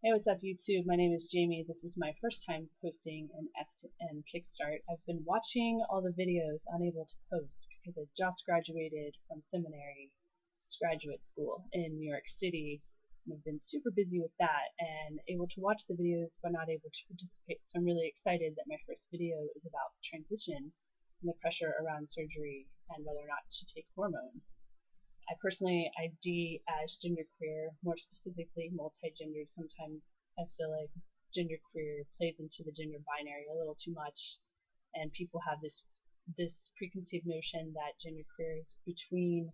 Hey, what's up, YouTube? My name is Jamie. This is my first time posting an FTMKickstart. I've been watching all the videos unable to post because I just graduated from seminary to graduate school in New York City. And I've been super busy with that and able to watch the videos but not able to participate. So I'm really excited that my first video is about transition and the pressure around surgery and whether or not to take hormones. I personally ID as genderqueer, more specifically multi-gendered. Sometimes I feel like genderqueer plays into the gender binary a little too much, and people have this preconceived notion that genderqueer is between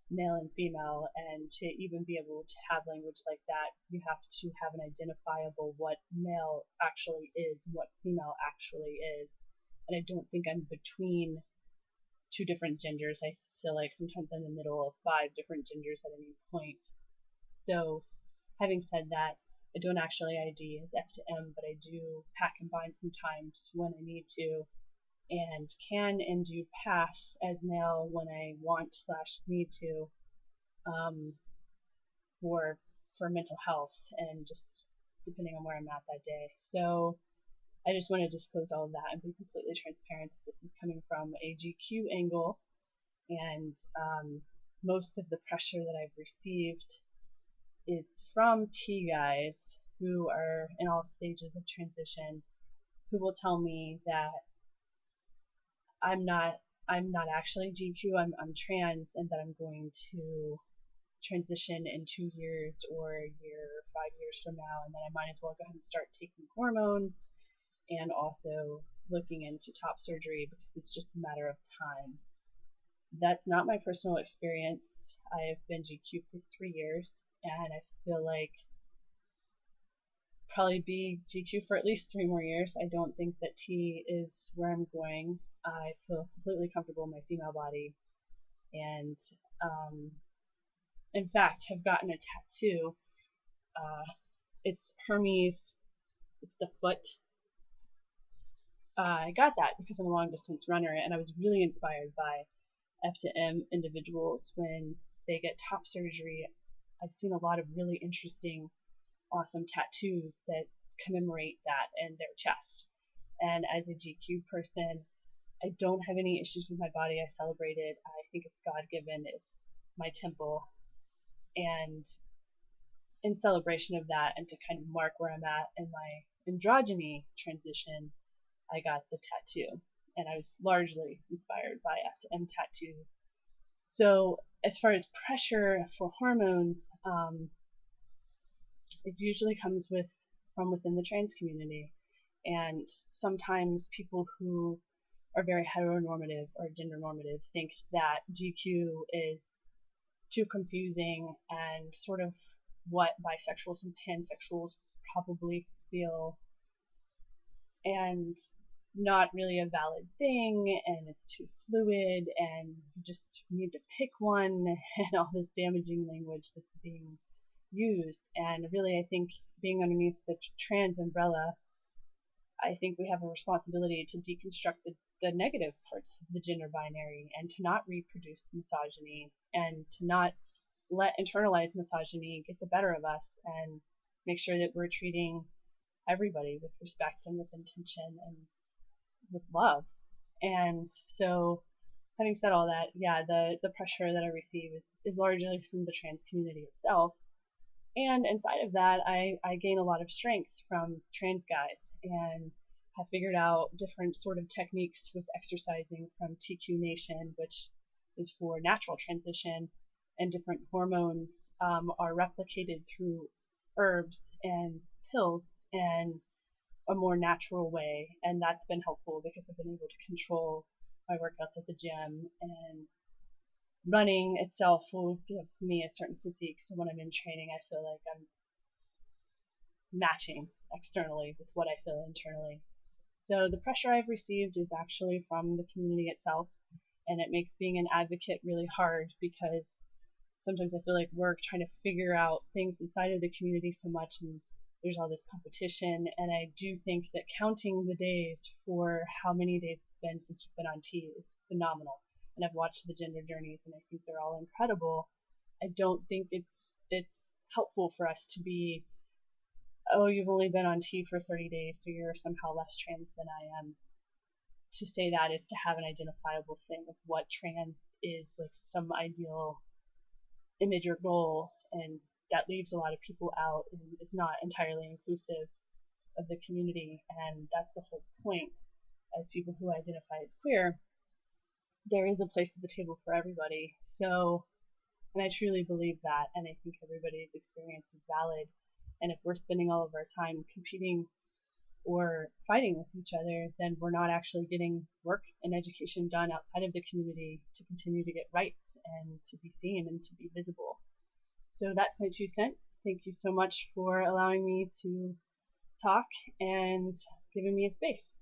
male and female, and to even be able to have language like that, you have to have an identifiable what male actually is and what female actually is. And I don't think I'm between two different genders. I feel like sometimes I'm in the middle of five different genders at any point. So, having said that, I don't actually ID as F to M, but I do pack and bind sometimes when I need to, and can and do pass as male when I want slash need to, um, for mental health and just depending on where I'm at that day. So I just want to disclose all of that and be completely transparent that this is coming from a GQ angle, and most of the pressure that I've received is from T guys who are in all stages of transition, who will tell me that I'm not I'm not actually GQ, I'm trans, and that I'm going to transition in 2 years or a year, 5 years from now, and then I might as well go ahead and start taking hormones and also looking into top surgery because it's just a matter of time. That's not my personal experience. I've been GQ for 3 years, and I feel like probably be GQ for at least 3 more years. I don't think that T is where I'm going. I feel completely comfortable in my female body, and um, in fact, have gotten a tattoo. It's Hermes. It's the foot. I got that because I'm a long distance runner, and I was really inspired by F to M individuals when they get top surgery. I've seen a lot of really interesting, awesome tattoos that commemorate that in their chest. And as a GQ person, I don't have any issues with my body. I celebrate it. I think it's God given. It's my temple. And in celebration of that, and to kind of mark where I'm at in my androgyny transition, I got the tattoo. And I was largely inspired by F to M tattoos. So as far as pressure for hormones, it usually comes from within the trans community, and sometimes people who are very heteronormative or gender normative think that GQ is too confusing and sort of what bisexuals and pansexuals probably feel, and not really a valid thing, and it's too fluid, and you just need to pick one, and all this damaging language that's being used. And really, I think being underneath the trans umbrella, I think we have a responsibility to deconstruct the negative parts of the gender binary and to not reproduce misogyny and to not let internalized misogyny get the better of us, and make sure that we're treating everybody with respect and with intention and with love. And so, having said all that, yeah, the pressure that I receive is largely from the trans community itself. And inside of that, I gain a lot of strength from trans guys, and have figured out different sort of techniques with exercising from TQ Nation, which is for natural transition, and different hormones are replicated through herbs and pills and a more natural way, and that's been helpful because I've been able to control my workouts at the gym, and running itself will give me a certain physique, so when I'm in training I feel like I'm matching externally with what I feel internally. So the pressure I've received is actually from the community itself, and it makes being an advocate really hard because sometimes I feel like we're trying to figure out things inside of the community so much, and there's all this competition. And I do think that counting the days for how many days it's been since you've been on T is phenomenal. And I've watched the gender journeys, and I think they're all incredible. I don't think it's helpful for us to be oh, you've only been on T for 30 days, so you're somehow less trans than I am. To say that is to have an identifiable thing of what trans is, like some ideal image or goal, and that leaves a lot of people out and is not entirely inclusive of the community. And that's the whole point. As people who identify as queer, there is a place at the table for everybody. So, and I truly believe that, and I think everybody's experience is valid. And if we're spending all of our time competing or fighting with each other, then we're not actually getting work and education done outside of the community to continue to get rights and to be seen and to be visible. So that's my 2 cents. Thank you so much for allowing me to talk and giving me a space.